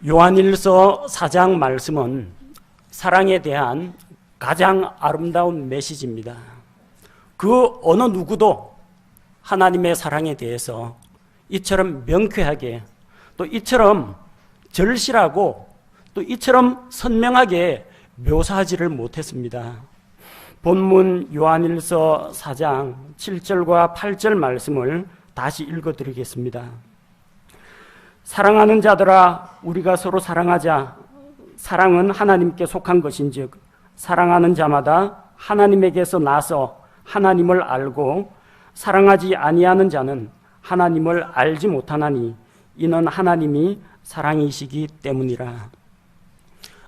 요한일서 4장 말씀은 사랑에 대한 가장 아름다운 메시지입니다. 그 어느 누구도 하나님의 사랑에 대해서 이처럼 명쾌하게, 또 이처럼 절실하고, 또 이처럼 선명하게 묘사하지를 못했습니다. 본문 요한일서 4장 7절과 8절 말씀을 다시 읽어드리겠습니다. 사랑하는 자들아, 우리가 서로 사랑하자. 사랑은 하나님께 속한 것인즉 사랑하는 자마다 하나님에게서 나서 하나님을 알고 사랑하지 아니하는 자는 하나님을 알지 못하나니 이는 하나님이 사랑이시기 때문이라.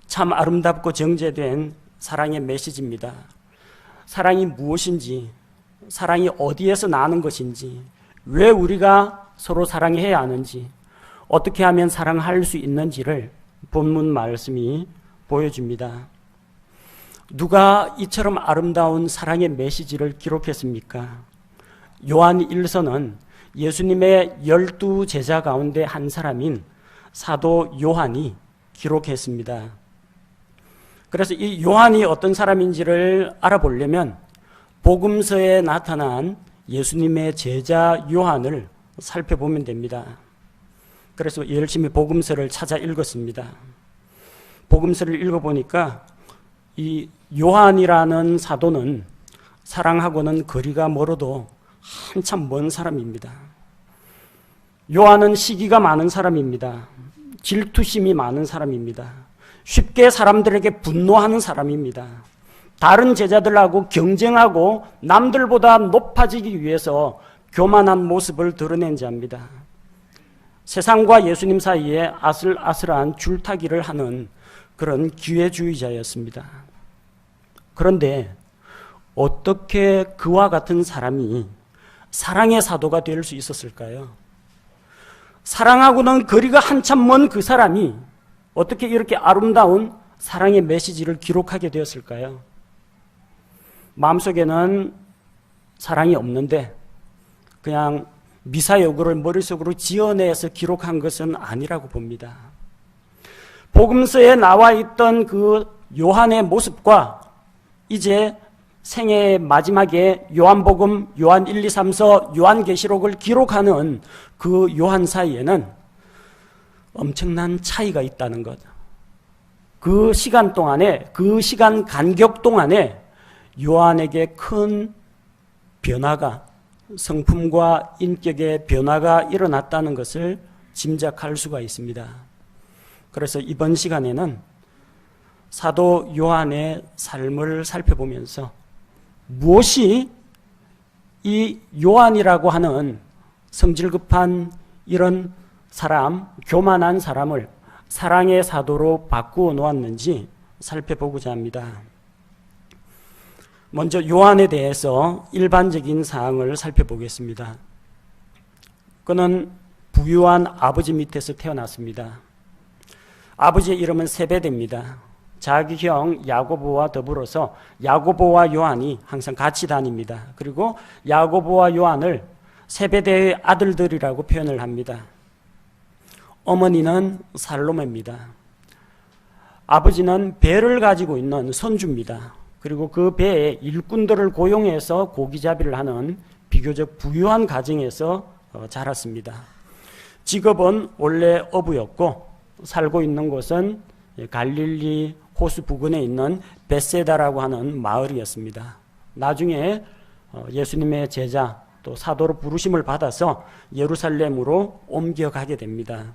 참 아름답고 정제된 사랑의 메시지입니다. 사랑이 무엇인지, 사랑이 어디에서 나는 것인지, 왜 우리가 서로 사랑해야 하는지, 어떻게 하면 사랑할 수 있는지를 본문 말씀이 보여줍니다. 누가 이처럼 아름다운 사랑의 메시지를 기록했습니까? 요한 1서는 예수님의 12제자 가운데 한 사람인 사도 요한이 기록했습니다. 그래서 이 요한이 어떤 사람인지를 알아보려면 복음서에 나타난 예수님의 제자 요한을 살펴보면 됩니다. 그래서 열심히 복음서를 찾아 읽었습니다. 복음서를 읽어보니까 이 요한이라는 사도는 사랑하고는 거리가 멀어도 한참 먼 사람입니다. 요한은 시기가 많은 사람입니다. 질투심이 많은 사람입니다. 쉽게 사람들에게 분노하는 사람입니다. 다른 제자들하고 경쟁하고 남들보다 높아지기 위해서 교만한 모습을 드러낸 자입니다. 세상과 예수님 사이에 아슬아슬한 줄타기를 하는 그런 기회주의자였습니다. 그런데 어떻게 그와 같은 사람이 사랑의 사도가 될 수 있었을까요? 사랑하고는 거리가 한참 먼 그 사람이 어떻게 이렇게 아름다운 사랑의 메시지를 기록하게 되었을까요? 마음속에는 사랑이 없는데 그냥 미사여구를 머릿속으로 지어내서 기록한 것은 아니라고 봅니다. 복음서에 나와 있던 그 요한의 모습과 이제 생애의 마지막에 요한복음, 요한 1, 2, 3서, 요한계시록을 기록하는 그 요한 사이에는 엄청난 차이가 있다는 것. 그 시간 동안에, 그 시간 간격 동안에 요한에게 큰 변화가, 성품과 인격의 변화가 일어났다는 것을 짐작할 수가 있습니다. 그래서 이번 시간에는 사도 요한의 삶을 살펴보면서 무엇이 이 요한이라고 하는 성질급한 이런 사람, 교만한 사람을 사랑의 사도로 바꾸어 놓았는지 살펴보고자 합니다. 먼저 요한에 대해서 일반적인 사항을 살펴보겠습니다. 그는 부유한 아버지 밑에서 태어났습니다. 아버지의 이름은 세베대입니다. 자기 형 야고보와 더불어서 야고보와 요한이 항상 같이 다닙니다. 그리고 야고보와 요한을 세베대의 아들들이라고 표현을 합니다. 어머니는 살로메입니다. 아버지는 배를 가지고 있는 선주입니다. 그리고 그 배에 일꾼들을 고용해서 고기잡이를 하는 비교적 부유한 가정에서 자랐습니다. 직업은 원래 어부였고 살고 있는 곳은 갈릴리 호수 부근에 있는 벳세다라고 하는 마을이었습니다. 나중에 예수님의 제자 또 사도로 부르심을 받아서 예루살렘으로 옮겨가게 됩니다.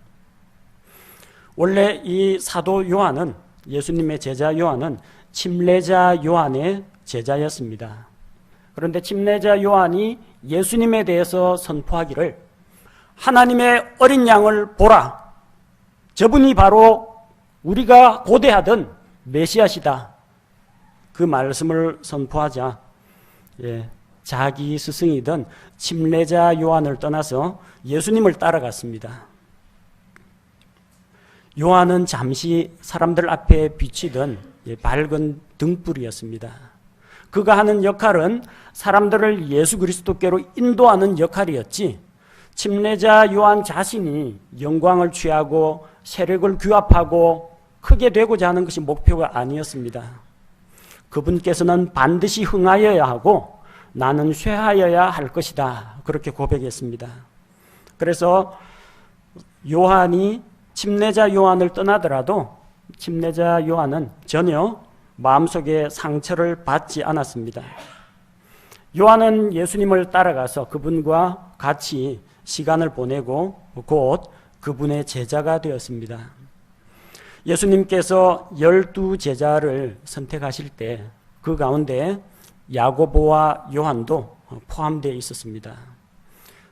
원래 이 사도 요한은, 예수님의 제자 요한은 침례자 요한의 제자였습니다. 그런데 침례자 요한이 예수님에 대해서 선포하기를 하나님의 어린 양을 보라. 저분이 바로 우리가 고대하던 메시아시다. 그 말씀을 선포하자 자기 스승이던 침례자 요한을 떠나서 예수님을 따라갔습니다. 요한은 잠시 사람들 앞에 비치던 밝은 등불이었습니다. 그가 하는 역할은 사람들을 예수 그리스도께로 인도하는 역할이었지 침례자 요한 자신이 영광을 취하고 세력을 규합하고 크게 되고자 하는 것이 목표가 아니었습니다. 그분께서는 반드시 흥하여야 하고 나는 쇠하여야 할 것이다. 그렇게 고백했습니다. 그래서 요한이 침례자 요한을 떠나더라도 침례자 요한은 전혀 마음속에 상처를 받지 않았습니다. 요한은 예수님을 따라가서 그분과 같이 시간을 보내고 곧 그분의 제자가 되었습니다. 예수님께서 12제자를 선택하실 때 그 가운데 야고보와 요한도 포함되어 있었습니다.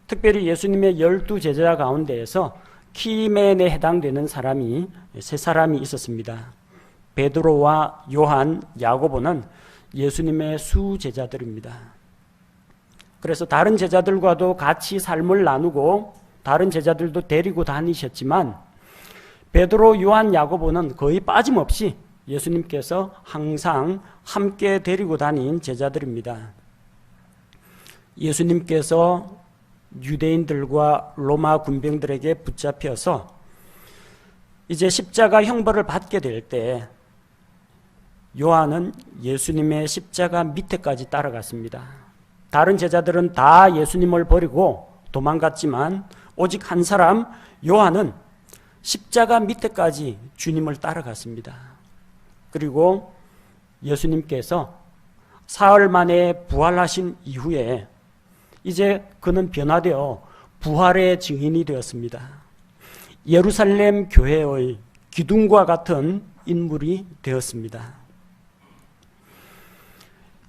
특별히 예수님의 12제자 가운데에서 키맨에 해당되는 사람이 세 사람이 있었습니다. 베드로와 요한, 야고보는 예수님의 수제자들입니다. 그래서 다른 제자들과도 같이 삶을 나누고 다른 제자들도 데리고 다니셨지만 베드로, 요한, 야고보는 거의 빠짐없이 예수님께서 항상 함께 데리고 다닌 제자들입니다. 예수님께서 유대인들과 로마 군병들에게 붙잡혀서 이제 십자가 형벌을 받게 될 때 요한은 예수님의 십자가 밑에까지 따라갔습니다. 다른 제자들은 다 예수님을 버리고 도망갔지만 오직 한 사람 요한은 십자가 밑에까지 주님을 따라갔습니다. 그리고 예수님께서 사흘 만에 부활하신 이후에 이제 그는 변화되어 부활의 증인이 되었습니다. 예루살렘 교회의 기둥과 같은 인물이 되었습니다.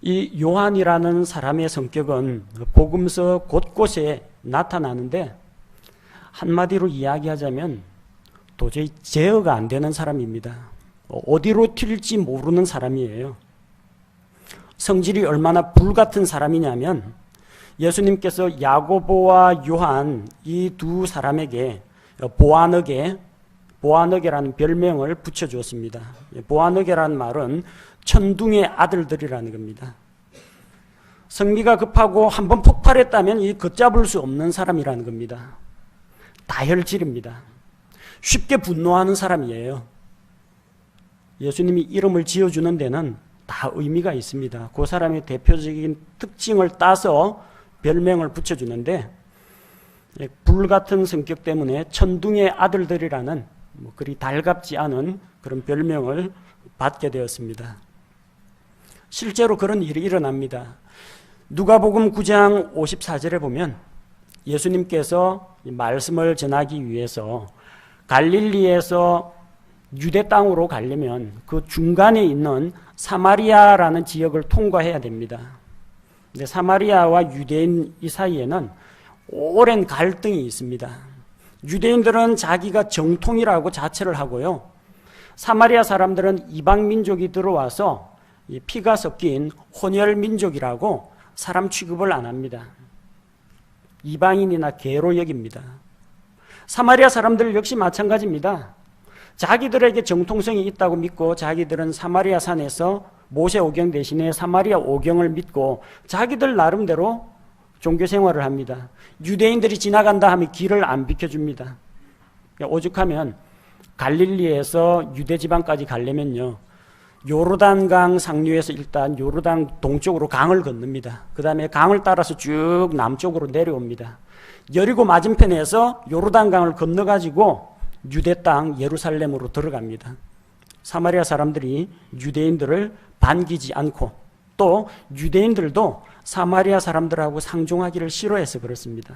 이 요한이라는 사람의 성격은 복음서 곳곳에 나타나는데 한마디로 이야기하자면 도저히 제어가 안 되는 사람입니다. 어디로 튈지 모르는 사람이에요. 성질이 얼마나 불같은 사람이냐면 예수님께서 야고보와 요한 이 두 사람에게 보아너게라는 별명을 붙여주었습니다. 보아너게라는 말은 천둥의 아들들이라는 겁니다. 성미가 급하고 한번 폭발했다면 이 걷잡을 수 없는 사람이라는 겁니다. 다혈질입니다. 쉽게 분노하는 사람이에요. 예수님이 이름을 지어주는 데는 다 의미가 있습니다. 그 사람의 대표적인 특징을 따서 별명을 붙여주는데 불같은 성격 때문에 천둥의 아들들이라는 그리 달갑지 않은 그런 별명을 받게 되었습니다. 실제로 그런 일이 일어납니다. 누가복음 9장 54절에 보면 예수님께서 말씀을 전하기 위해서 갈릴리에서 유대 땅으로 가려면 그 중간에 있는 사마리아라는 지역을 통과해야 됩니다. 근데 사마리아와 유대인 이 사이에는 오랜 갈등이 있습니다. 유대인들은 자기가 정통이라고 자처를 하고요. 사마리아 사람들은 이방 민족이 들어와서 피가 섞인 혼혈 민족이라고 사람 취급을 안 합니다. 이방인이나 개로 여깁니다. 사마리아 사람들 역시 마찬가지입니다. 자기들에게 정통성이 있다고 믿고 자기들은 사마리아 산에서 모세 오경 대신에 사마리아 오경을 믿고 자기들 나름대로 종교 생활을 합니다. 유대인들이 지나간다 하면 길을 안 비켜줍니다. 오죽하면 갈릴리에서 유대 지방까지 가려면요, 요르단강 상류에서 일단 요르단 동쪽으로 강을 건넙니다. 그 다음에 강을 따라서 쭉 남쪽으로 내려옵니다. 여리고 맞은편에서 요르단강을 건너가지고 유대 땅 예루살렘으로 들어갑니다. 사마리아 사람들이 유대인들을 반기지 않고 또 유대인들도 사마리아 사람들하고 상종하기를 싫어해서 그렇습니다.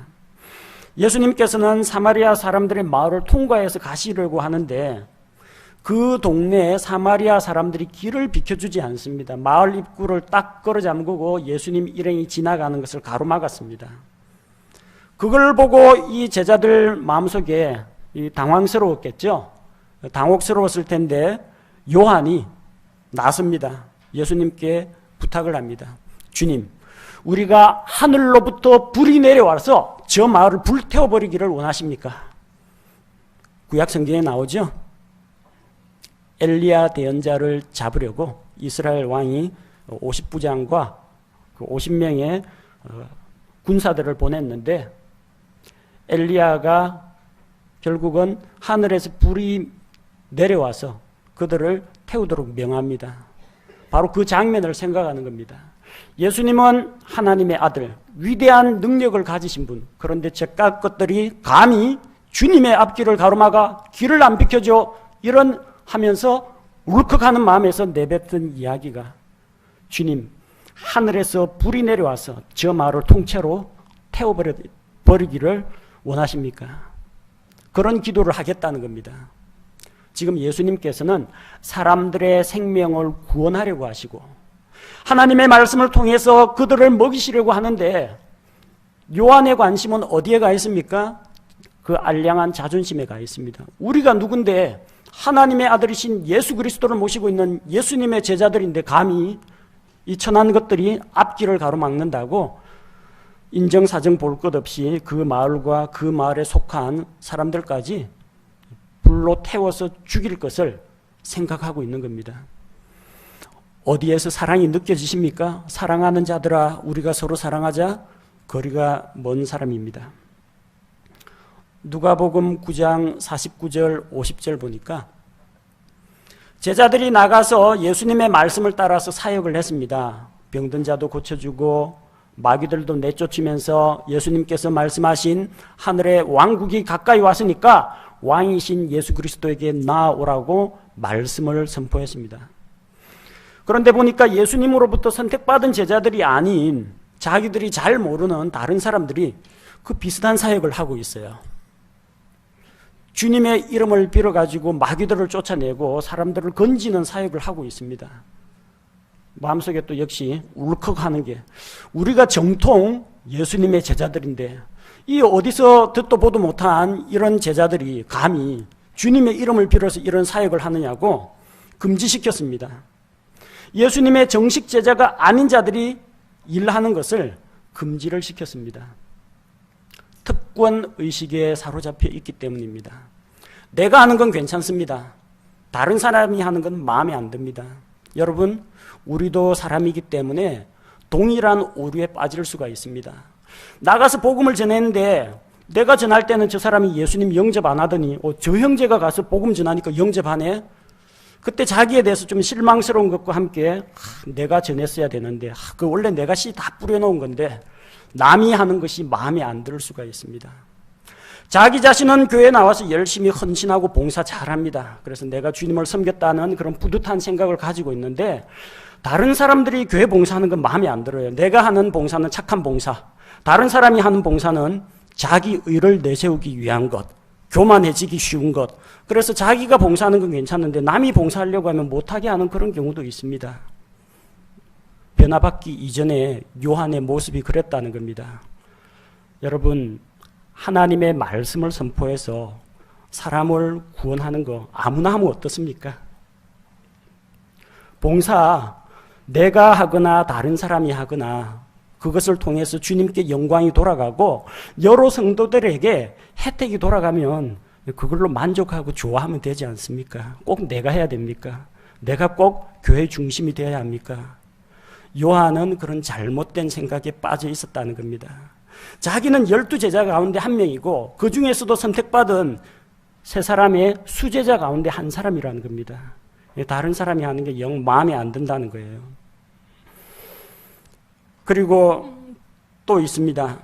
예수님께서는 사마리아 사람들의 마을을 통과해서 가시려고 하는데 그 동네에 사마리아 사람들이 길을 비켜주지 않습니다. 마을 입구를 딱 걸어 잠그고 예수님 일행이 지나가는 것을 가로막았습니다. 그걸 보고 이 제자들 마음속에 당황스러웠겠죠. 당혹스러웠을 텐데 요한이 나섭니다. 예수님께 부탁을 합니다. 주님, 우리가 하늘로부터 불이 내려와서 저 마을을 불태워버리기를 원하십니까? 구약 성경에 나오죠. 엘리야 대언자를 잡으려고 이스라엘 왕이 50부장과 결국은 하늘에서 불이 내려와서 그들을 태우도록 명합니다. 바로 그 장면을 생각하는 겁니다. 예수님은 하나님의 아들, 위대한 능력을 가지신 분. 그런데 제가 것들이 감히 주님의 앞길을 가로막아 길을 안 비켜줘 이런 하면서 울컥하는 마음에서 내뱉은 이야기가, 주님, 하늘에서 불이 내려와서 저 마을을 통째로 태워버리기를 원하십니까? 그런 기도를 하겠다는 겁니다. 지금 예수님께서는 사람들의 생명을 구원하려고 하시고 하나님의 말씀을 통해서 그들을 먹이시려고 하는데, 요한의 관심은 어디에 가 있습니까? 그 알량한 자존심에 가 있습니다. 우리가 누군데 하나님의 아들이신 예수 그리스도를 모시고 있는 예수님의 제자들인데 감히 이 천한 것들이 앞길을 가로막는다고 인정사정 볼 것 없이 그 마을과 그 마을에 속한 사람들까지 불로 태워서 죽일 것을 생각하고 있는 겁니다. 어디에서 사랑이 느껴지십니까? 사랑하는 자들아, 우리가 서로 사랑하자. 거리가 먼 사람입니다. 누가복음 9장 49절 50절 보니까 제자들이 나가서 예수님의 말씀을 따라서 사역을 했습니다. 병든 자도 고쳐주고 마귀들도 내쫓으면서 예수님께서 말씀하신 하늘의 왕국이 가까이 왔으니까 왕이신 예수 그리스도에게 나아오라고 말씀을 선포했습니다. 그런데 보니까 예수님으로부터 선택받은 제자들이 아닌 자기들이 잘 모르는 다른 사람들이 그 비슷한 사역을 하고 있어요. 주님의 이름을 빌어가지고 마귀들을 쫓아내고 사람들을 건지는 사역을 하고 있습니다. 마음속에 또 역시 울컥하는 게, 우리가 정통 예수님의 제자들인데 이 어디서 듣도 보도 못한 이런 제자들이 감히 주님의 이름을 빌어서 이런 사역을 하느냐고 금지시켰습니다. 예수님의 정식 제자가 아닌 자들이 일하는 것을 금지를 시켰습니다. 특권 의식에 사로잡혀 있기 때문입니다. 내가 하는 건 괜찮습니다. 다른 사람이 하는 건 마음에 안 듭니다. 여러분, 우리도 사람이기 때문에 동일한 오류에 빠질 수가 있습니다. 나가서 복음을 전했는데 내가 전할 때는 저 사람이 예수님 영접 안 하더니 저 형제가 가서 복음 전하니까 영접하네. 그때 자기에 대해서 좀 실망스러운 것과 함께 내가 전했어야 되는데 그 원래 내가 씨 다 뿌려놓은 건데 남이 하는 것이 마음에 안 들 수가 있습니다. 자기 자신은 교회에 나와서 열심히 헌신하고 봉사 잘합니다. 그래서 내가 주님을 섬겼다는 그런 뿌듯한 생각을 가지고 있는데 다른 사람들이 교회 봉사하는 건 마음에 안 들어요. 내가 하는 봉사는 착한 봉사, 다른 사람이 하는 봉사는 자기 의를 내세우기 위한 것, 교만해지기 쉬운 것. 그래서 자기가 봉사하는 건 괜찮은데 남이 봉사하려고 하면 못하게 하는 그런 경우도 있습니다. 변화받기 이전에 요한의 모습이 그랬다는 겁니다. 여러분, 하나님의 말씀을 선포해서 사람을 구원하는 거 아무나 하면 어떻습니까? 봉사 내가 하거나 다른 사람이 하거나 그것을 통해서 주님께 영광이 돌아가고 여러 성도들에게 혜택이 돌아가면 그걸로 만족하고 좋아하면 되지 않습니까? 꼭 내가 해야 됩니까? 내가 꼭 교회 중심이 되어야 합니까? 요한은 그런 잘못된 생각에 빠져 있었다는 겁니다. 자기는 12제자 가운데 한 명이고 그 중에서도 선택받은 세 사람의 수제자 가운데 한 사람이라는 겁니다. 다른 사람이 하는 게 영 마음에 안 든다는 거예요. 그리고 또 있습니다.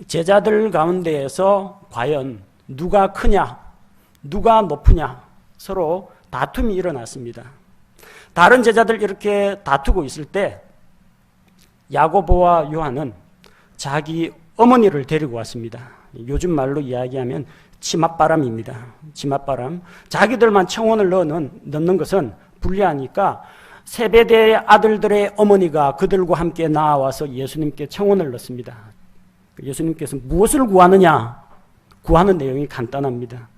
제자들 가운데에서 과연 누가 크냐, 누가 높으냐 서로 다툼이 일어났습니다. 다른 제자들 이렇게 다투고 있을 때 야고보와 요한은 자기 어머니를 데리고 왔습니다. 요즘 말로 이야기하면 치맛바람입니다. 치맛바람. 자기들만 청혼을 넣는 것은 불리하니까 세베대의 아들들의 어머니가 그들과 함께 나와서 예수님께 청혼을 넣습니다. 예수님께서 무엇을 구하느냐? 구하는 내용이 간단합니다.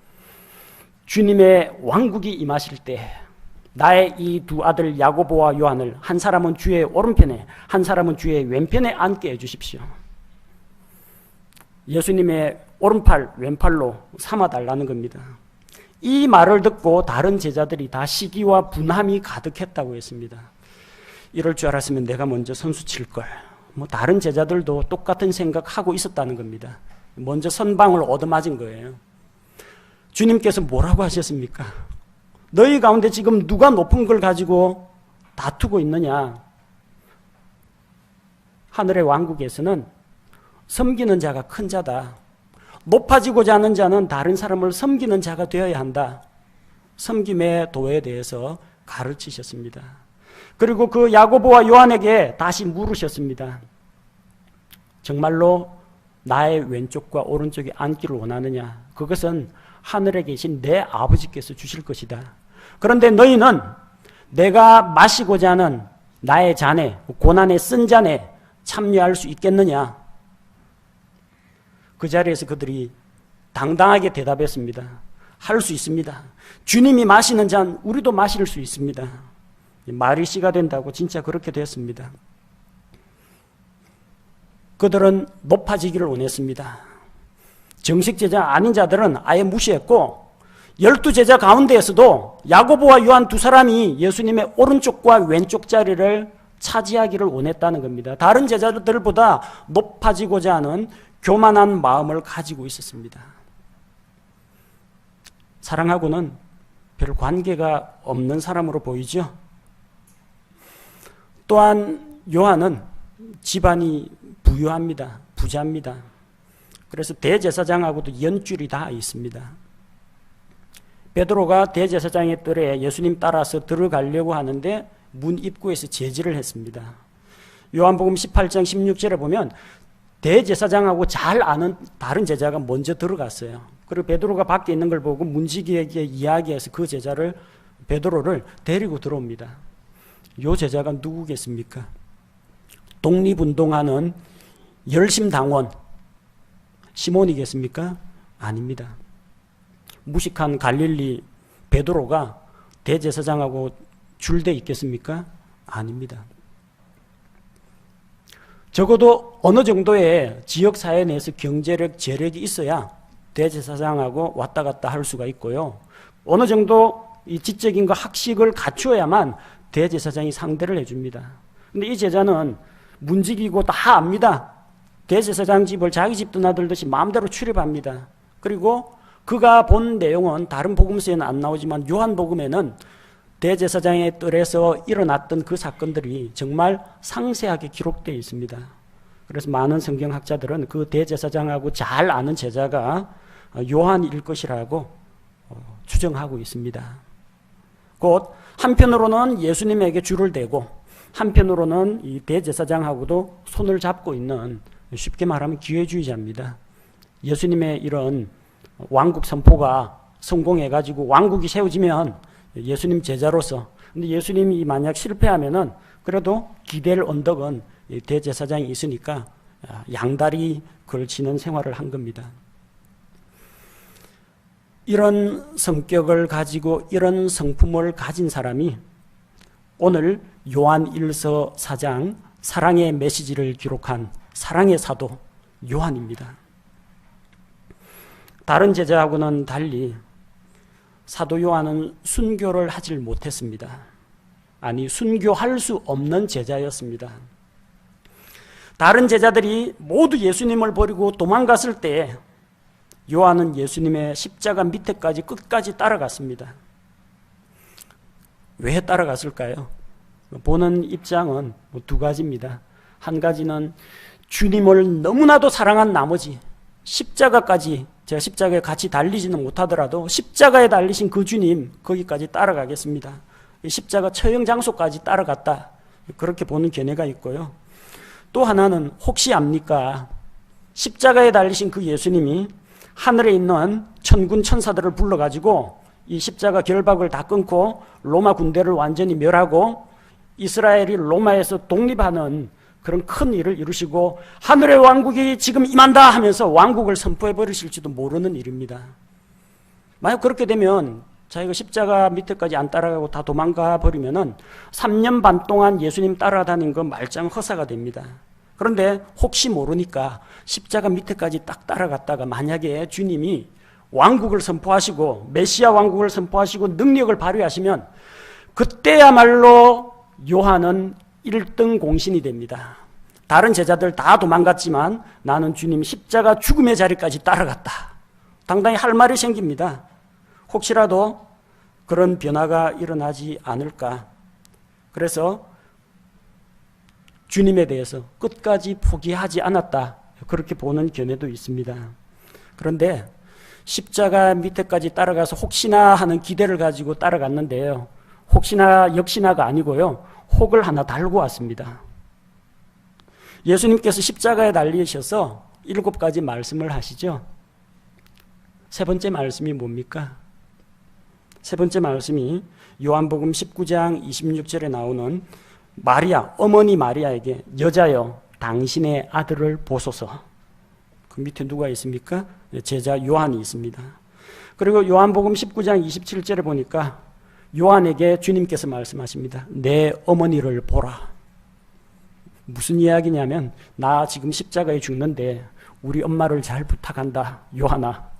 주님의 왕국이 임하실 때 나의 이 두 아들 야고보와 요한을 한 사람은 주의 오른편에 한 사람은 주의 왼편에 앉게 해주십시오. 예수님의 오른팔 왼팔로 삼아달라는 겁니다. 이 말을 듣고 다른 제자들이 다 시기와 분함이 가득했다고 했습니다. 이럴 줄 알았으면 내가 먼저 선수 칠걸. 다른 제자들도 똑같은 생각하고 있었다는 겁니다. 먼저 선방을 얻어맞은 거예요. 주님께서 뭐라고 하셨습니까? 너희 가운데 지금 누가 높은 걸 가지고 다투고 있느냐? 하늘의 왕국에서는 섬기는 자가 큰 자다. 높아지고자 하는 자는 다른 사람을 섬기는 자가 되어야 한다. 섬김의 도에 대해서 가르치셨습니다. 그리고 그 야고보와 요한에게 다시 물으셨습니다. 정말로 나의 왼쪽과 오른쪽에 앉기를 원하느냐? 그것은 하늘에 계신 내 아버지께서 주실 것이다. 그런데 너희는 내가 마시고자 하는 나의 잔에, 고난의 쓴 잔에 참여할 수 있겠느냐? 그 자리에서 그들이 당당하게 대답했습니다. 할 수 있습니다. 주님이 마시는 잔 우리도 마실 수 있습니다. 말이 씨가 된다고 진짜 그렇게 됐습니다. 그들은 높아지기를 원했습니다. 정식 제자 아닌 자들은 아예 무시했고 12제자 가운데에서도 야고보와 요한 두 사람이 예수님의 오른쪽과 왼쪽 자리를 차지하기를 원했다는 겁니다. 다른 제자들보다 높아지고자 하는 교만한 마음을 가지고 있었습니다. 사랑하고는 별 관계가 없는 사람으로 보이죠. 또한 요한은 집안이 부유합니다. 부자입니다. 그래서 대제사장하고도 연줄이 다 있습니다. 베드로가 대제사장의 뜰에 예수님 따라서 들어가려고 하는데 문 입구에서 제지를 했습니다. 요한복음 18장 16절에 보면 대제사장하고 잘 아는 다른 제자가 먼저 들어갔어요. 그리고 베드로가 밖에 있는 걸 보고 문지기에게 이야기해서 그 제자를 베드로를 데리고 들어옵니다. 요 제자가 누구겠습니까? 독립운동하는 열심당원 시몬이겠습니까? 아닙니다. 무식한 갈릴리 베드로가 대제사장하고 줄대 있겠습니까? 아닙니다. 적어도 어느 정도의 지역사회 내에서 경제력, 재력이 있어야 대제사장하고 왔다 갔다 할 수가 있고요. 어느 정도 이 지적인 거 학식을 갖추어야만 대제사장이 상대를 해줍니다. 근데 이 제자는 문지기고 다 압니다. 대제사장 집을 자기 집 드나들듯이 마음대로 출입합니다. 그리고 그가 본 내용은 다른 복음서에는 안 나오지만 요한복음에는 대제사장의 뜰에서 일어났던 그 사건들이 정말 상세하게 기록되어 있습니다. 그래서 많은 성경학자들은 그 대제사장하고 잘 아는 제자가 요한일 것이라고 추정하고 있습니다. 곧 한편으로는 예수님에게 줄을 대고 한편으로는 이 대제사장하고도 손을 잡고 있는, 쉽게 말하면 기회주의자입니다. 예수님의 이런 왕국 선포가 성공해가지고 왕국이 세워지면 예수님 제자로서, 근데 예수님이 만약 실패하면은 그래도 기댈 언덕은 대제사장이 있으니까 양다리 걸치는 생활을 한 겁니다. 이런 성격을 가지고 이런 성품을 가진 사람이 오늘 요한 1서 4장 사랑의 메시지를 기록한 사랑의 사도 요한입니다. 다른 제자하고는 달리 사도 요한은 순교를 하질 못했습니다. 아니, 순교할 수 없는 제자였습니다. 다른 제자들이 모두 예수님을 버리고 도망갔을 때 요한은 예수님의 십자가 밑에까지 끝까지 따라갔습니다. 왜 따라갔을까요? 보는 입장은 두 가지입니다. 한 가지는 주님을 너무나도 사랑한 나머지 십자가까지, 제가 십자가에 같이 달리지는 못하더라도 십자가에 달리신 그 주님 거기까지 따라가겠습니다. 십자가 처형 장소까지 따라갔다, 그렇게 보는 견해가 있고요. 또 하나는 혹시 압니까? 십자가에 달리신 그 예수님이 하늘에 있는 천군 천사들을 불러가지고 이 십자가 결박을 다 끊고 로마 군대를 완전히 멸하고 이스라엘이 로마에서 독립하는 그런 큰 일을 이루시고 하늘의 왕국이 지금 임한다 하면서 왕국을 선포해 버리실지도 모르는 일입니다. 만약 그렇게 되면 자기가 십자가 밑에까지 안 따라가고 다 도망가 버리면은 3년 반 동안 예수님 따라다닌 건 말짱 허사가 됩니다. 그런데 혹시 모르니까 십자가 밑에까지 딱 따라갔다가 만약에 주님이 왕국을 선포하시고 메시아 왕국을 선포하시고 능력을 발휘하시면 그때야말로 요한은 1등 공신이 됩니다. 다른 제자들 다 도망갔지만 나는 주님 십자가 죽음의 자리까지 따라갔다. 당당히 할 말이 생깁니다. 혹시라도 그런 변화가 일어나지 않을까. 그래서 주님에 대해서 끝까지 포기하지 않았다. 그렇게 보는 견해도 있습니다. 그런데 십자가 밑에까지 따라가서 혹시나 하는 기대를 가지고 따라갔는데요. 혹시나 역시나가 아니고요. 혹을 하나 달고 왔습니다. 예수님께서 십자가에 달리셔서 7가지 말씀을 하시죠. 세 번째 말씀이 뭡니까? 세 번째 말씀이 요한복음 19장 26절에 나오는 마리아, 어머니 마리아에게 여자여 당신의 아들을 보소서. 그 밑에 누가 있습니까? 제자 요한이 있습니다. 그리고 요한복음 19장 27절에 보니까 요한에게 주님께서 말씀하십니다. 내 어머니를 보라. 무슨 이야기냐면 나 지금 십자가에 죽는데 우리 엄마를 잘 부탁한다. 요한아.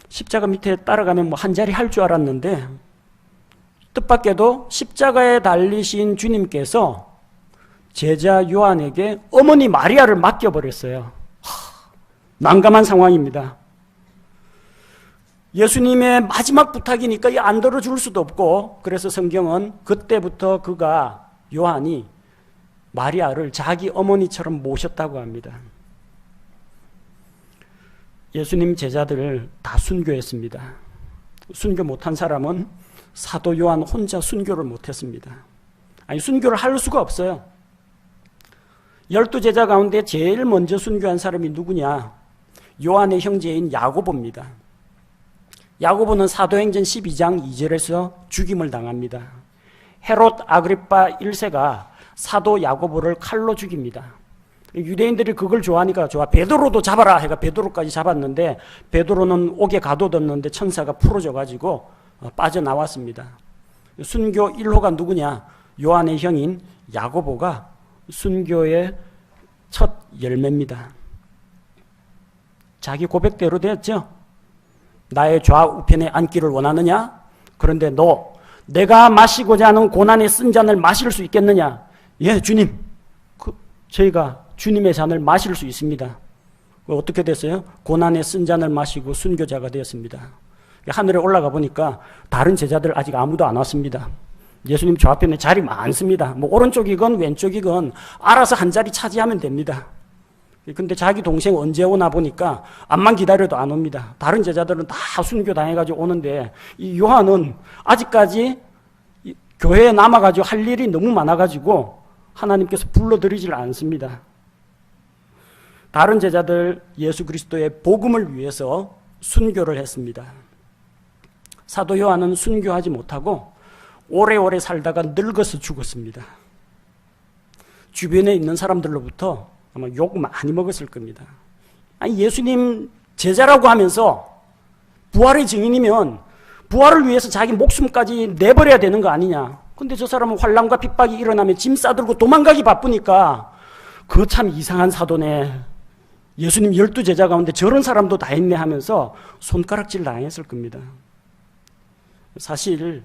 십자가 밑에 따라가면 뭐 한 자리 할 줄 알았는데 뜻밖에도 십자가에 달리신 주님께서 제자 요한에게 어머니 마리아를 맡겨버렸어요. 난감한 상황입니다. 예수님의 마지막 부탁이니까 안 들어줄 수도 없고, 그래서 성경은 그때부터 요한이 마리아를 자기 어머니처럼 모셨다고 합니다. 예수님 제자들을 다 순교했습니다. 순교 못한 사람은 사도 요한 혼자 순교를 못했습니다. 아니, 순교를 할 수가 없어요. 12제자 가운데 제일 먼저 순교한 사람이 누구냐? 요한의 형제인 야고보입니다. 야고보는 사도행전 12장 2절에서 죽임을 당합니다. 헤롯 아그리파 1세가 사도 야고보를 칼로 죽입니다. 유대인들이 그걸 좋아하니까 좋아. 베드로도 잡아라 해가 베드로까지 잡았는데 베드로는 옥에 가둬뒀는데 천사가 풀어줘가지고 빠져나왔습니다. 순교 1호가 누구냐? 요한의 형인 야고보가 순교의 첫 열매입니다. 자기 고백대로 됐죠. 나의 좌우편에 앉기를 원하느냐? 그런데 내가 마시고자 하는 고난의 쓴 잔을 마실 수 있겠느냐? 예, 주님. 저희가 주님의 잔을 마실 수 있습니다. 어떻게 됐어요? 고난의 쓴 잔을 마시고 순교자가 되었습니다. 하늘에 올라가 보니까 다른 제자들 아직 아무도 안 왔습니다. 예수님 좌편에 자리 많습니다. 뭐 오른쪽이건 왼쪽이건 알아서 한 자리 차지하면 됩니다. 근데 자기 동생 언제 오나 보니까 암만 기다려도 안 옵니다. 다른 제자들은 다 순교 당해가지고 오는데 이 요한은 아직까지 교회에 남아가지고 할 일이 너무 많아가지고 하나님께서 불러들이질 않습니다. 다른 제자들 예수 그리스도의 복음을 위해서 순교를 했습니다. 사도 요한은 순교하지 못하고 오래오래 살다가 늙어서 죽었습니다. 주변에 있는 사람들로부터 아마 욕 많이 먹었을 겁니다. 아니, 예수님 제자라고 하면서 부활의 증인이면 부활을 위해서 자기 목숨까지 내버려야 되는 거 아니냐. 근데 저 사람은 환난과 핍박이 일어나면 짐 싸들고 도망가기 바쁘니까 그 참 이상한 사도네. 예수님 12제자 가운데 저런 사람도 다 있네 하면서 손가락질 당했을 겁니다. 사실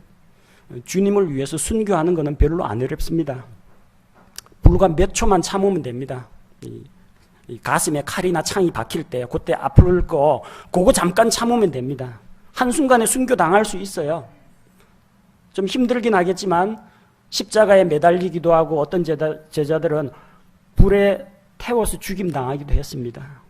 주님을 위해서 순교하는 것은 별로 안 어렵습니다. 불과 몇 초만 참으면 됩니다. 이 가슴에 칼이나 창이 박힐 때 그때 아플 거 그거 잠깐 참으면 됩니다. 한순간에 순교당할 수 있어요. 좀 힘들긴 하겠지만 십자가에 매달리기도 하고 어떤 제자들은 불에 태워서 죽임당하기도 했습니다.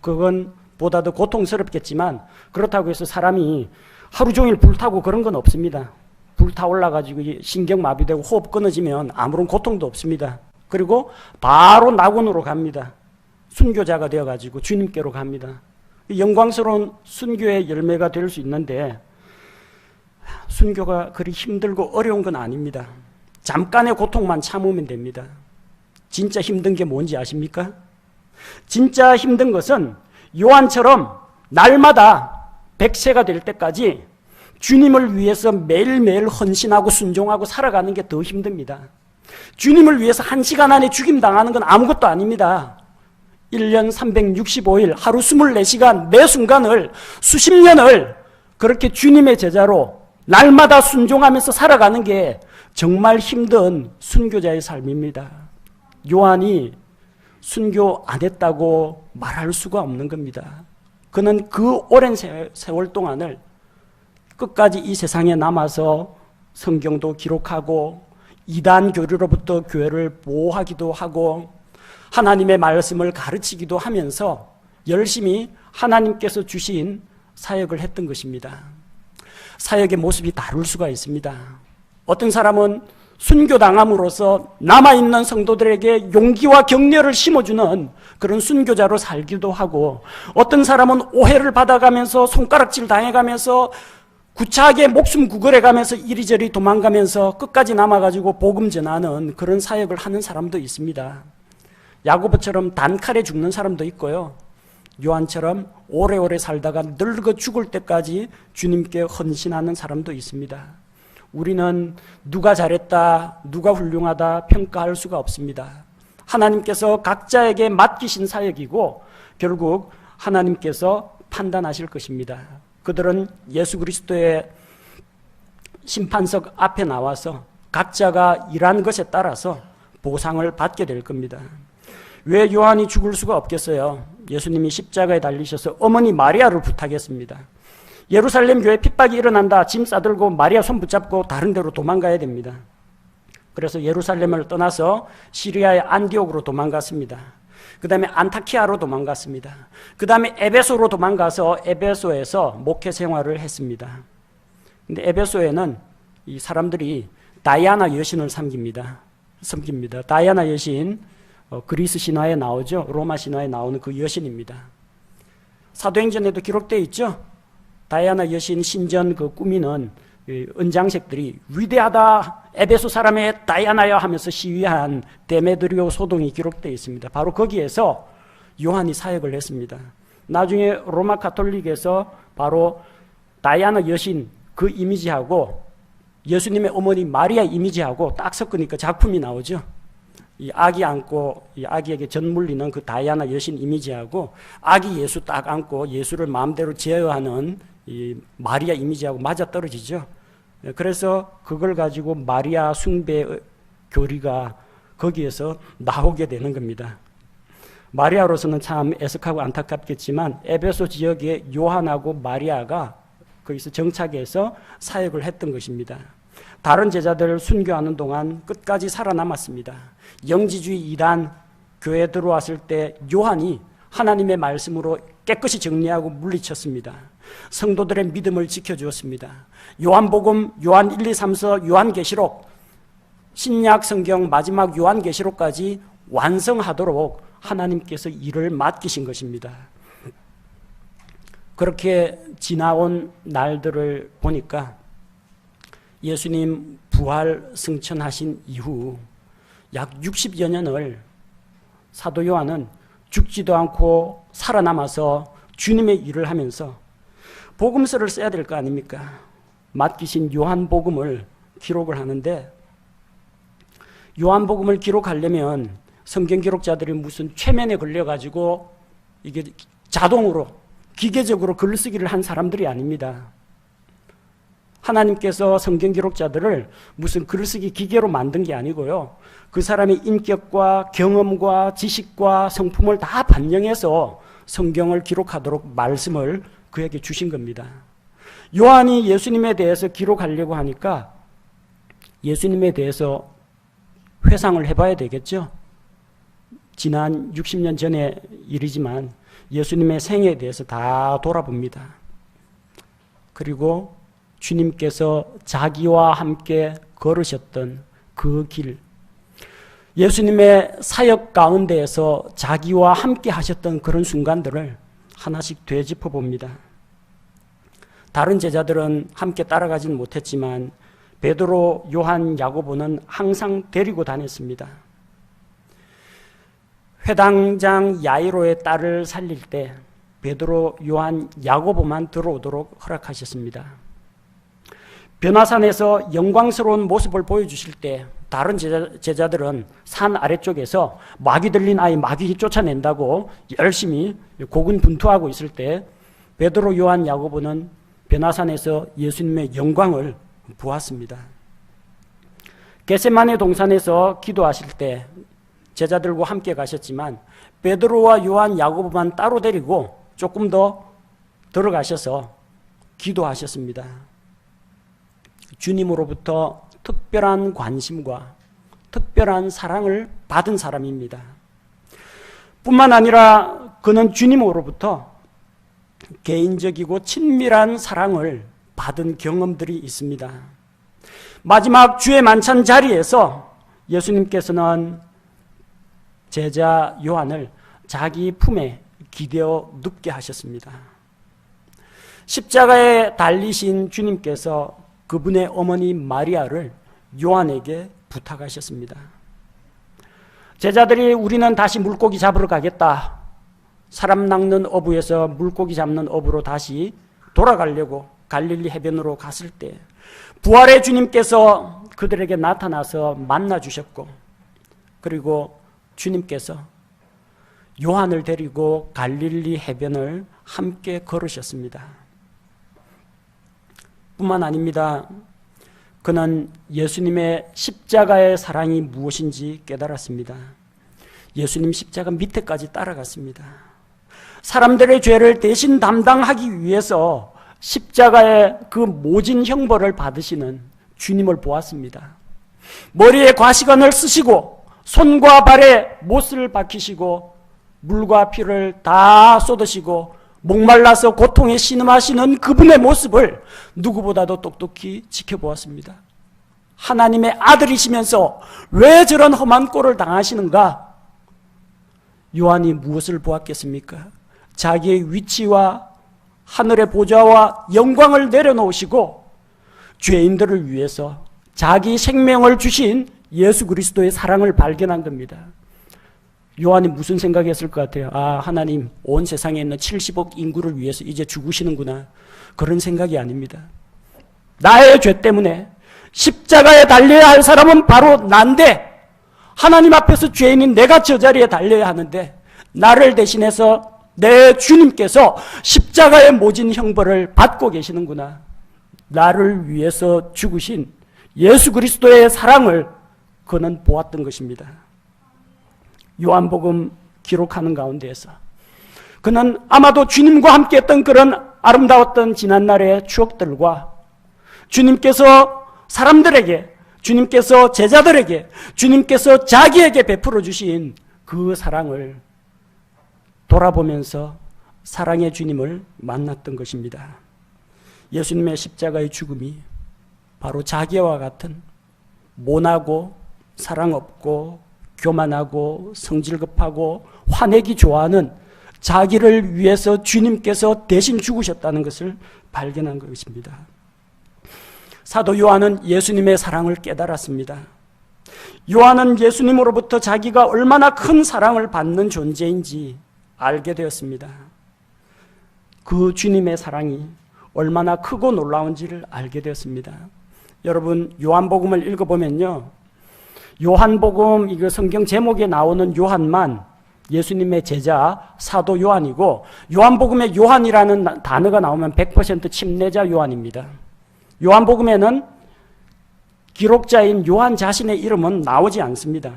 그건 보다 더 고통스럽겠지만 그렇다고 해서 사람이 하루 종일 불타고 그런 건 없습니다. 불타올라가지고 신경마비되고 호흡 끊어지면 아무런 고통도 없습니다. 그리고 바로 낙원으로 갑니다. 순교자가 되어가지고 주님께로 갑니다. 영광스러운 순교의 열매가 될 수 있는데 순교가 그리 힘들고 어려운 건 아닙니다. 잠깐의 고통만 참으면 됩니다. 진짜 힘든 게 뭔지 아십니까? 진짜 힘든 것은 요한처럼 날마다 100세가 될 때까지 주님을 위해서 매일매일 헌신하고 순종하고 살아가는 게 더 힘듭니다. 주님을 위해서 1시간 안에 죽임당하는 건 아무것도 아닙니다. 1년 365일 하루 24시간 매 순간을 수십 년을 그렇게 주님의 제자로 날마다 순종하면서 살아가는 게 정말 힘든 순교자의 삶입니다. 요한이 순교 안 했다고 말할 수가 없는 겁니다. 그는 그 오랜 세월 동안을 끝까지 이 세상에 남아서 성경도 기록하고 이단 교류로부터 교회를 보호하기도 하고 하나님의 말씀을 가르치기도 하면서 열심히 하나님께서 주신 사역을 했던 것입니다. 사역의 모습이 다를 수가 있습니다. 어떤 사람은 순교당함으로써 남아있는 성도들에게 용기와 격려를 심어주는 그런 순교자로 살기도 하고, 어떤 사람은 오해를 받아가면서 손가락질 당해가면서 구차하게 목숨 구걸해가면서 이리저리 도망가면서 끝까지 남아가지고 복음 전하는 그런 사역을 하는 사람도 있습니다. 야고보처럼 단칼에 죽는 사람도 있고요, 요한처럼 오래오래 살다가 늙어 죽을 때까지 주님께 헌신하는 사람도 있습니다. 우리는 누가 잘했다, 누가 훌륭하다 평가할 수가 없습니다. 하나님께서 각자에게 맡기신 사역이고 결국 하나님께서 판단하실 것입니다. 그들은 예수 그리스도의 심판석 앞에 나와서 각자가 일한 것에 따라서 보상을 받게 될 겁니다. 왜 요한이 죽을 수가 없겠어요? 예수님이 십자가에 달리셔서 어머니 마리아를 부탁했습니다. 예루살렘 교회 핍박이 일어난다. 짐 싸들고 마리아 손 붙잡고 다른 데로 도망가야 됩니다. 그래서 예루살렘을 떠나서 시리아의 안디옥으로 도망갔습니다. 그 다음에 안타키아로 도망갔습니다. 그 다음에 에베소로 도망가서 에베소에서 목회 생활을 했습니다. 근데 에베소에는 이 사람들이 다이아나 여신을 섬깁니다. 다이아나 여신, 그리스 신화에 나오죠. 로마 신화에 나오는 그 여신입니다. 사도행전에도 기록되어 있죠. 다이아나 여신 신전 그 꾸미는 은장색들이 위대하다, 에베소 사람의 다이아나야 하면서 시위한 데메드리오 소동이 기록되어 있습니다. 바로 거기에서 요한이 사역을 했습니다. 나중에 로마 가톨릭에서 바로 다이아나 여신 그 이미지하고 예수님의 어머니 마리아 이미지하고 딱 섞으니까 작품이 나오죠. 이 아기 안고 이 아기에게 전 물리는 그 다이아나 여신 이미지하고 아기 예수 딱 안고 예수를 마음대로 제어하는 이 마리아 이미지하고 맞아떨어지죠. 그래서 그걸 가지고 마리아 숭배 교리가 거기에서 나오게 되는 겁니다. 마리아로서는 참 애석하고 안타깝겠지만 에베소 지역의 요한하고 마리아가 거기서 정착해서 사역을 했던 것입니다. 다른 제자들을 순교하는 동안 끝까지 살아남았습니다. 영지주의 이단 교회에 들어왔을 때 요한이 하나님의 말씀으로 깨끗이 정리하고 물리쳤습니다. 성도들의 믿음을 지켜주었습니다. 요한복음, 요한 1, 2, 3서, 요한계시록, 신약 성경 마지막 요한계시록까지 완성하도록 하나님께서 일을 맡기신 것입니다. 그렇게 지나온 날들을 보니까 예수님 부활 승천하신 이후 약 60여 년을 사도 요한은 죽지도 않고 살아남아서 주님의 일을 하면서 복음서를 써야 될 거 아닙니까? 맡기신 요한복음을 기록을 하는데, 요한복음을 기록하려면 성경 기록자들이 무슨 최면에 걸려가지고 이게 자동으로 기계적으로 글쓰기를 한 사람들이 아닙니다. 하나님께서 성경 기록자들을 무슨 글쓰기 기계로 만든 게 아니고요, 그 사람의 인격과 경험과 지식과 성품을 다 반영해서 성경을 기록하도록 말씀을 그에게 주신 겁니다. 요한이 예수님에 대해서 기록하려고 하니까 예수님에 대해서 회상을 해봐야 되겠죠. 지난 60년 전의 일이지만 예수님의 생애에 대해서 다 돌아봅니다. 그리고 주님께서 자기와 함께 걸으셨던 그 길, 예수님의 사역 가운데에서 자기와 함께 하셨던 그런 순간들을 하나씩 되짚어 봅니다. 다른 제자들은 함께 따라가지는 못했지만 베드로, 요한, 야고보는 항상 데리고 다녔습니다. 회당장 야이로의 딸을 살릴 때 베드로, 요한, 야고보만 들어오도록 허락하셨습니다. 변화산에서 영광스러운 모습을 보여주실 때 다른 제자들은 산 아래쪽에서 마귀 들린 아이 마귀 쫓아낸다고 열심히 고군분투하고 있을 때 베드로, 요한, 야고보는 변화산에서 예수님의 영광을 보았습니다. 겟세마네 동산에서 기도하실 때 제자들과 함께 가셨지만 베드로와 요한, 야고보만 따로 데리고 조금 더 들어가셔서 기도하셨습니다. 주님으로부터 특별한 관심과 특별한 사랑을 받은 사람입니다. 뿐만 아니라 그는 주님으로부터 개인적이고 친밀한 사랑을 받은 경험들이 있습니다. 마지막 주의 만찬 자리에서 예수님께서는 제자 요한을 자기 품에 기대어 눕게 하셨습니다. 십자가에 달리신 주님께서 그분의 어머니 마리아를 요한에게 부탁하셨습니다. 제자들이 우리는 다시 물고기 잡으러 가겠다. 사람 낚는 어부에서 물고기 잡는 어부로 다시 돌아가려고 갈릴리 해변으로 갔을 때 부활의 주님께서 그들에게 나타나서 만나주셨고, 그리고 주님께서 요한을 데리고 갈릴리 해변을 함께 걸으셨습니다. 뿐만 아닙니다. 그는 예수님의 십자가의 사랑이 무엇인지 깨달았습니다. 예수님 십자가 밑에까지 따라갔습니다. 사람들의 죄를 대신 담당하기 위해서 십자가의 그 모진 형벌을 받으시는 주님을 보았습니다. 머리에 과시관을 쓰시고 손과 발에 못을 박히시고 물과 피를 다 쏟으시고 목말라서 고통에 신음하시는 그분의 모습을 누구보다도 똑똑히 지켜보았습니다. 하나님의 아들이시면서 왜 저런 험한 꼴을 당하시는가? 요한이 무엇을 보았겠습니까? 자기의 위치와 하늘의 보좌와 영광을 내려놓으시고 죄인들을 위해서 자기 생명을 주신 예수 그리스도의 사랑을 발견한 겁니다. 요한이 무슨 생각했을 것 같아요? 아, 하나님 온 세상에 있는 70억 인구를 위해서 이제 죽으시는구나. 그런 생각이 아닙니다. 나의 죄 때문에 십자가에 달려야 할 사람은 바로 난데, 하나님 앞에서 죄인인 내가 저 자리에 달려야 하는데 나를 대신해서 내 주님께서 십자가의 모진 형벌을 받고 계시는구나. 나를 위해서 죽으신 예수 그리스도의 사랑을 그는 보았던 것입니다. 요한복음 기록하는 가운데에서 그는 아마도 주님과 함께했던 그런 아름다웠던 지난날의 추억들과 주님께서 사람들에게, 주님께서 제자들에게, 주님께서 자기에게 베풀어 주신 그 사랑을 돌아보면서 사랑의 주님을 만났던 것입니다. 예수님의 십자가의 죽음이 바로 자기와 같은 모나고 사랑 없고 교만하고 성질급하고 화내기 좋아하는 자기를 위해서 주님께서 대신 죽으셨다는 것을 발견한 것입니다. 사도 요한은 예수님의 사랑을 깨달았습니다. 요한은 예수님으로부터 자기가 얼마나 큰 사랑을 받는 존재인지 알게 되었습니다. 그 주님의 사랑이 얼마나 크고 놀라운지를 알게 되었습니다. 여러분, 요한복음을 읽어보면요, 요한복음 이거 성경 제목에 나오는 요한만 예수님의 제자 사도 요한이고, 요한복음에 요한이라는 단어가 나오면 100% 침례자 요한입니다. 요한복음에는 기록자인 요한 자신의 이름은 나오지 않습니다.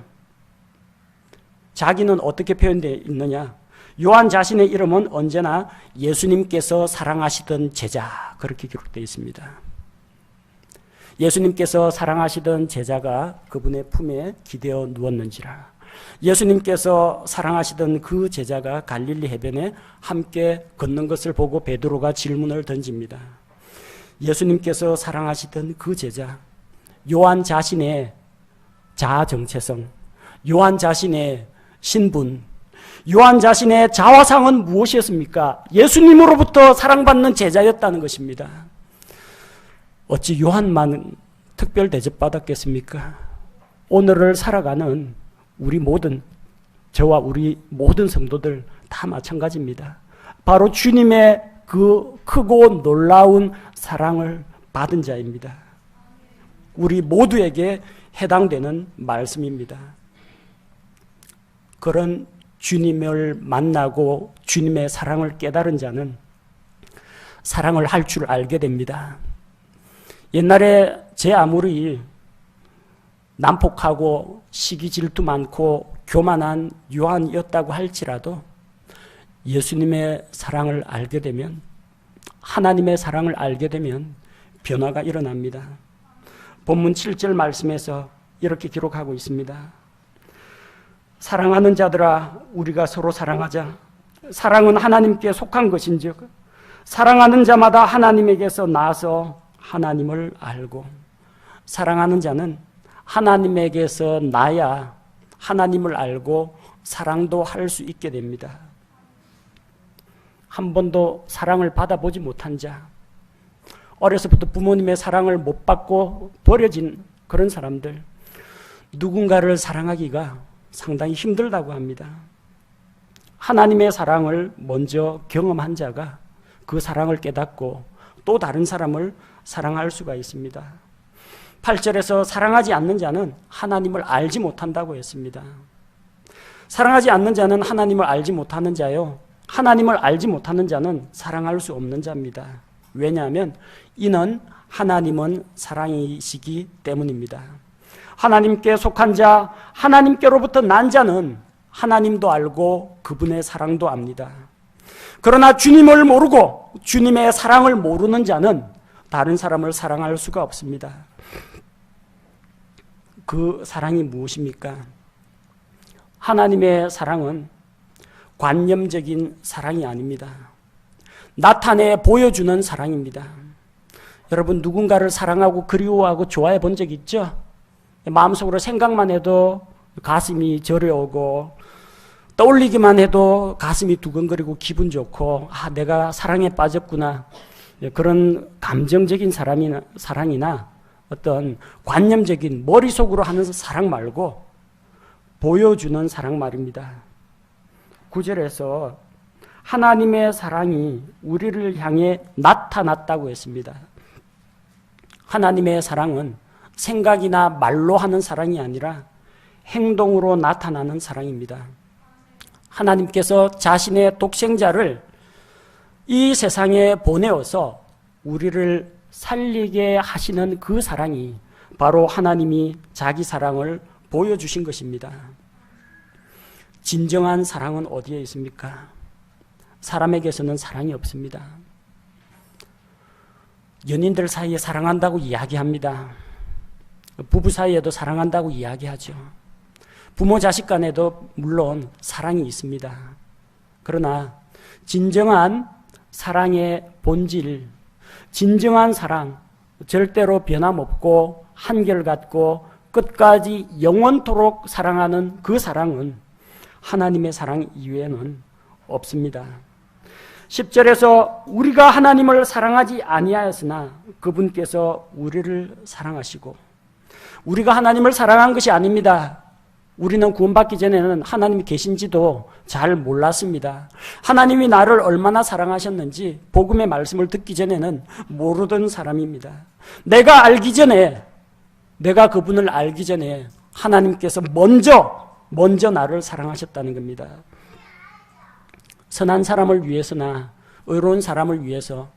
자기는 어떻게 표현되어 있느냐? 요한 자신의 이름은 언제나 예수님께서 사랑하시던 제자, 그렇게 기록되어 있습니다. 예수님께서 사랑하시던 제자가 그분의 품에 기대어 누웠는지라. 예수님께서 사랑하시던 그 제자가 갈릴리 해변에 함께 걷는 것을 보고 베드로가 질문을 던집니다. 예수님께서 사랑하시던 그 제자, 요한 자신의 자아 정체성, 요한 자신의 신분, 요한 자신의 자화상은 무엇이었습니까? 예수님으로부터 사랑받는 제자였다는 것입니다. 어찌 요한만 특별 대접받았겠습니까? 오늘을 살아가는 우리 모든, 저와 우리 모든 성도들 다 마찬가지입니다. 바로 주님의 그 크고 놀라운 사랑을 받은 자입니다. 우리 모두에게 해당되는 말씀입니다. 그런 주님을 만나고 주님의 사랑을 깨달은 자는 사랑을 할 줄 알게 됩니다. 옛날에 제 아무리 난폭하고 시기 질투 많고 교만한 요한이었다고 할지라도 예수님의 사랑을 알게 되면, 하나님의 사랑을 알게 되면 변화가 일어납니다. 본문 7절 말씀에서 이렇게 기록하고 있습니다. 사랑하는 자들아 우리가 서로 사랑하자. 사랑은 하나님께 속한 것인즉 사랑하는 자마다 하나님에게서 나서 하나님을 알고, 사랑하는 자는 하나님에게서 나야 하나님을 알고 사랑도 할 수 있게 됩니다. 한 번도 사랑을 받아보지 못한 자, 어려서부터 부모님의 사랑을 못 받고 버려진 그런 사람들, 누군가를 사랑하기가 상당히 힘들다고 합니다. 하나님의 사랑을 먼저 경험한 자가 그 사랑을 깨닫고 또 다른 사람을 사랑할 수가 있습니다. 8절에서 사랑하지 않는 자는 하나님을 알지 못한다고 했습니다. 사랑하지 않는 자는 하나님을 알지 못하는 자요, 하나님을 알지 못하는 자는 사랑할 수 없는 자입니다. 왜냐하면 이는 하나님은 사랑이시기 때문입니다. 하나님께 속한 자, 하나님께로부터 난 자는 하나님도 알고 그분의 사랑도 압니다. 그러나 주님을 모르고 주님의 사랑을 모르는 자는 다른 사람을 사랑할 수가 없습니다. 그 사랑이 무엇입니까? 하나님의 사랑은 관념적인 사랑이 아닙니다. 나타내 보여주는 사랑입니다. 여러분, 누군가를 사랑하고 그리워하고 좋아해 본 적 있죠? 마음속으로 생각만 해도 가슴이 저려오고, 떠올리기만 해도 가슴이 두근거리고 기분 좋고, 내가 사랑에 빠졌구나. 그런 감정적인 사랑이나 어떤 관념적인 머릿속으로 하는 사랑 말고 보여주는 사랑 말입니다. 9절에서 하나님의 사랑이 우리를 향해 나타났다고 했습니다. 하나님의 사랑은 생각이나 말로 하는 사랑이 아니라 행동으로 나타나는 사랑입니다. 하나님께서 자신의 독생자를 이 세상에 보내어서 우리를 살리게 하시는 그 사랑이 바로 하나님이 자기 사랑을 보여주신 것입니다. 진정한 사랑은 어디에 있습니까? 사람에게서는 사랑이 없습니다. 연인들 사이에 사랑한다고 이야기합니다. 부부 사이에도 사랑한다고 이야기하죠. 부모 자식 간에도 물론 사랑이 있습니다. 그러나 진정한 사랑의 본질, 진정한 사랑, 절대로 변함없고 한결같고 끝까지 영원토록 사랑하는 그 사랑은 하나님의 사랑 이외에는 없습니다. 10절에서 우리가 하나님을 사랑하지 아니하였으나 그분께서 우리를 사랑하시고, 우리가 하나님을 사랑한 것이 아닙니다. 우리는 구원받기 전에는 하나님이 계신지도 잘 몰랐습니다. 하나님이 나를 얼마나 사랑하셨는지 복음의 말씀을 듣기 전에는 모르던 사람입니다. 내가 그분을 알기 전에 하나님께서 먼저 나를 사랑하셨다는 겁니다. 선한 사람을 위해서나 의로운 사람을 위해서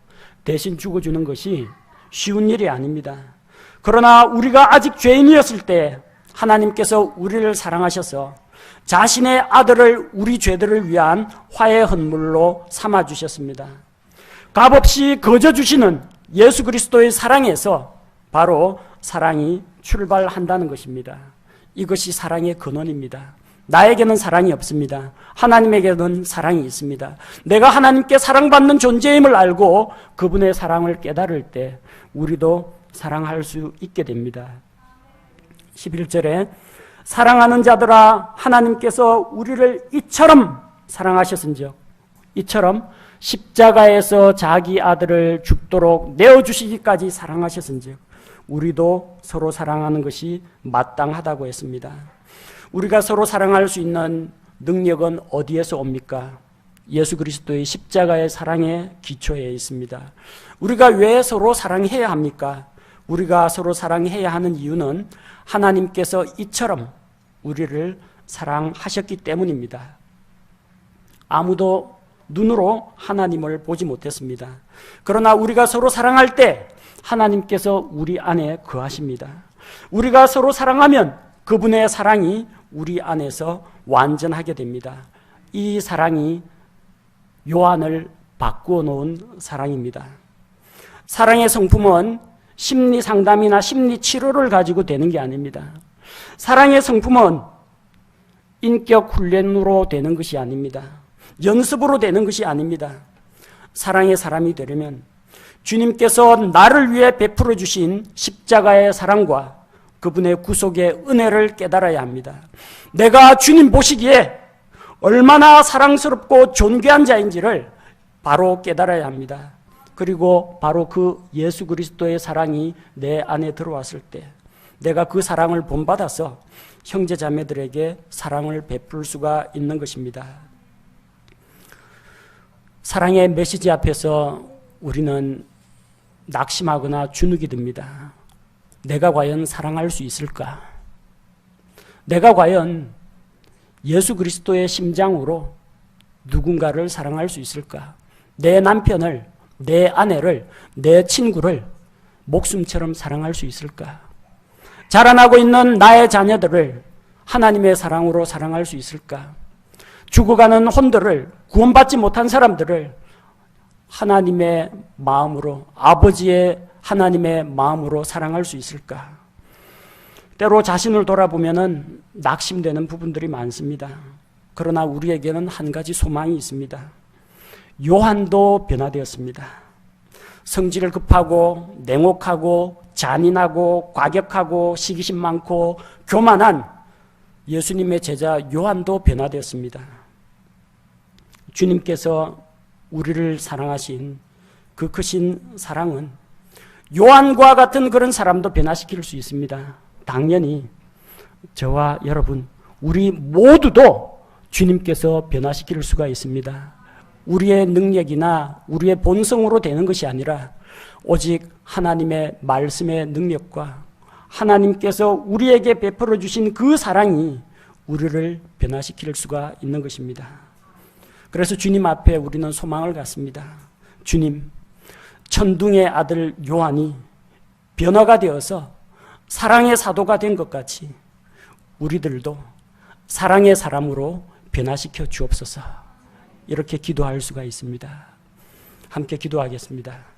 대신 죽어주는 것이 쉬운 일이 아닙니다. 그러나 우리가 아직 죄인이었을 때 하나님께서 우리를 사랑하셔서 자신의 아들을 우리 죄들을 위한 화해 헌물로 삼아주셨습니다. 값없이 거저주시는 예수 그리스도의 사랑에서 바로 사랑이 출발한다는 것입니다. 이것이 사랑의 근원입니다. 나에게는 사랑이 없습니다. 하나님에게는 사랑이 있습니다. 내가 하나님께 사랑받는 존재임을 알고 그분의 사랑을 깨달을 때 우리도 사랑할 수 있게 됩니다. 11절에 사랑하는 자들아 하나님께서 우리를 이처럼 사랑하셨은즉, 이처럼 십자가에서 자기 아들을 죽도록 내어주시기까지 사랑하셨은즉 우리도 서로 사랑하는 것이 마땅하다고 했습니다. 우리가 서로 사랑할 수 있는 능력은 어디에서 옵니까? 예수 그리스도의 십자가의 사랑의 기초에 있습니다. 우리가 왜 서로 사랑해야 합니까? 우리가 서로 사랑해야 하는 이유는 하나님께서 이처럼 우리를 사랑하셨기 때문입니다. 아무도 눈으로 하나님을 보지 못했습니다. 그러나 우리가 서로 사랑할 때 하나님께서 우리 안에 거하십니다. 우리가 서로 사랑하면 그분의 사랑이 우리 안에서 완전하게 됩니다. 이 사랑이 요한을 바꾸어 놓은 사랑입니다. 사랑의 성품은 심리 상담이나 심리 치료를 가지고 되는 게 아닙니다. 사랑의 성품은 인격 훈련으로 되는 것이 아닙니다. 연습으로 되는 것이 아닙니다. 사랑의 사람이 되려면 주님께서 나를 위해 베풀어 주신 십자가의 사랑과 그분의 구속의 은혜를 깨달아야 합니다. 내가 주님 보시기에 얼마나 사랑스럽고 존귀한 자인지를 바로 깨달아야 합니다. 그리고 바로 그 예수 그리스도의 사랑이 내 안에 들어왔을 때 내가 그 사랑을 본받아서 형제 자매들에게 사랑을 베풀 수가 있는 것입니다. 사랑의 메시지 앞에서 우리는 낙심하거나 주눅이 듭니다. 내가 과연 사랑할 수 있을까? 내가 과연 예수 그리스도의 심장으로 누군가를 사랑할 수 있을까? 내 남편을, 내 아내를, 내 친구를 목숨처럼 사랑할 수 있을까? 자라나고 있는 나의 자녀들을 하나님의 사랑으로 사랑할 수 있을까? 죽어가는 혼들을, 구원받지 못한 사람들을 하나님의 마음으로, 아버지의 하나님의 마음으로 사랑할 수 있을까? 때로 자신을 돌아보면 낙심되는 부분들이 많습니다. 그러나 우리에게는 한 가지 소망이 있습니다. 요한도 변화되었습니다. 성질 급하고 냉혹하고 잔인하고 과격하고 시기심 많고 교만한 예수님의 제자 요한도 변화되었습니다. 주님께서 우리를 사랑하신 그 크신 사랑은 요한과 같은 그런 사람도 변화시킬 수 있습니다. 당연히 저와 여러분, 우리 모두도 주님께서 변화시킬 수가 있습니다. 우리의 능력이나 우리의 본성으로 되는 것이 아니라 오직 하나님의 말씀의 능력과 하나님께서 우리에게 베풀어 주신 그 사랑이 우리를 변화시킬 수가 있는 것입니다. 그래서 주님 앞에 우리는 소망을 갖습니다. 주님, 천둥의 아들 요한이 변화가 되어서 사랑의 사도가 된 것 같이 우리들도 사랑의 사람으로 변화시켜 주옵소서. 이렇게 기도할 수가 있습니다. 함께 기도하겠습니다.